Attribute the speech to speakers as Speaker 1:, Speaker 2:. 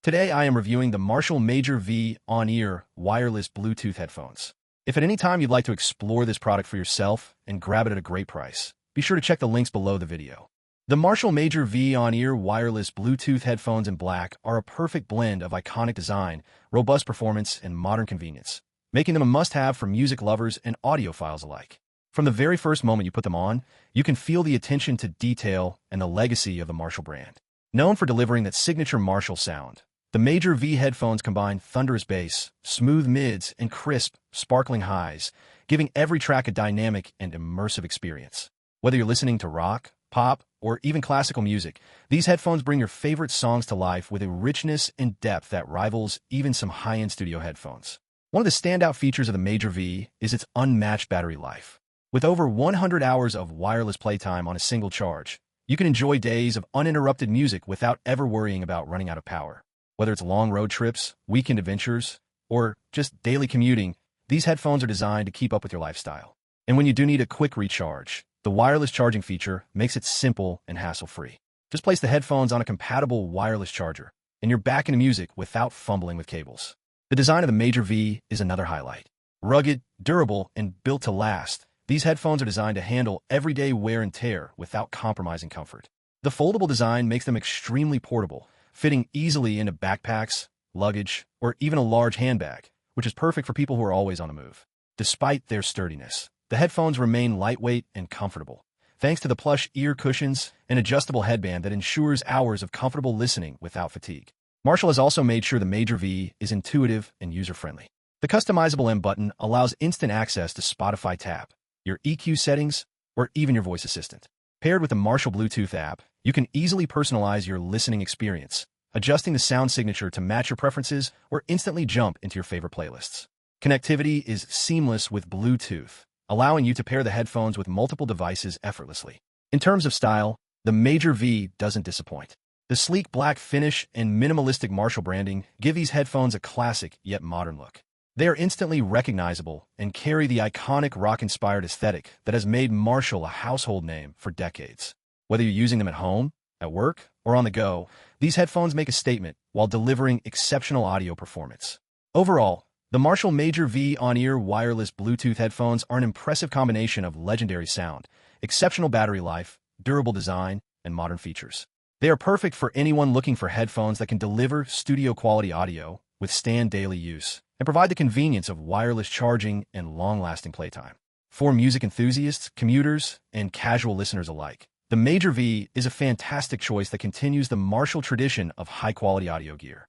Speaker 1: Today I am reviewing the Marshall Major V on-ear wireless Bluetooth headphones. If at any time you'd like to explore this product for yourself and grab it at a great price, be sure to check the links below the video. The Marshall Major V on-ear wireless Bluetooth headphones in black are a perfect blend of iconic design, robust performance, and modern convenience, making them a must-have for music lovers and audiophiles alike. From the very first moment you put them on, you can feel the attention to detail and the legacy of the Marshall brand. Known for delivering that signature Marshall sound, the Major V headphones combine thunderous bass, smooth mids, and crisp, sparkling highs, giving every track a dynamic and immersive experience. Whether you're listening to rock, pop, or even classical music, these headphones bring your favorite songs to life with a richness and depth that rivals even some high-end studio headphones. One of the standout features of the Major V is its unmatched battery life. With over 100 hours of wireless playtime on a single charge, you can enjoy days of uninterrupted music without ever worrying about running out of power. Whether it's long road trips, weekend adventures, or just daily commuting, these headphones are designed to keep up with your lifestyle. And when you do need a quick recharge, the wireless charging feature makes it simple and hassle-free. Just place the headphones on a compatible wireless charger, and you're back into music without fumbling with cables. The design of the Major V is another highlight. Rugged, durable, and built to last, these headphones are designed to handle everyday wear and tear without compromising comfort. The foldable design makes them extremely portable, fitting easily into backpacks, luggage, or even a large handbag, which is perfect for people who are always on the move. Despite their sturdiness, the headphones remain lightweight and comfortable, thanks to the plush ear cushions and adjustable headband that ensures hours of comfortable listening without fatigue. Marshall has also made sure the Major V is intuitive and user-friendly. The customizable M button allows instant access to Spotify Tap, your EQ settings, or even your voice assistant. Paired with the Marshall Bluetooth app, you can easily personalize your listening experience, adjusting the sound signature to match your preferences or instantly jump into your favorite playlists. Connectivity is seamless with Bluetooth, allowing you to pair the headphones with multiple devices effortlessly. In terms of style, the Major V doesn't disappoint. The sleek black finish and minimalistic Marshall branding give these headphones a classic yet modern look. They are instantly recognizable and carry the iconic rock-inspired aesthetic that has made Marshall a household name for decades. Whether you're using them at home, at work, or on the go, these headphones make a statement while delivering exceptional audio performance. Overall, the Marshall Major V on-ear wireless Bluetooth headphones are an impressive combination of legendary sound, exceptional battery life, durable design, and modern features. They are perfect for anyone looking for headphones that can deliver studio-quality audio, withstand daily use, and provide the convenience of wireless charging and long-lasting playtime. For music enthusiasts, commuters, and casual listeners alike, the Major V is a fantastic choice that continues the Marshall tradition of high-quality audio gear.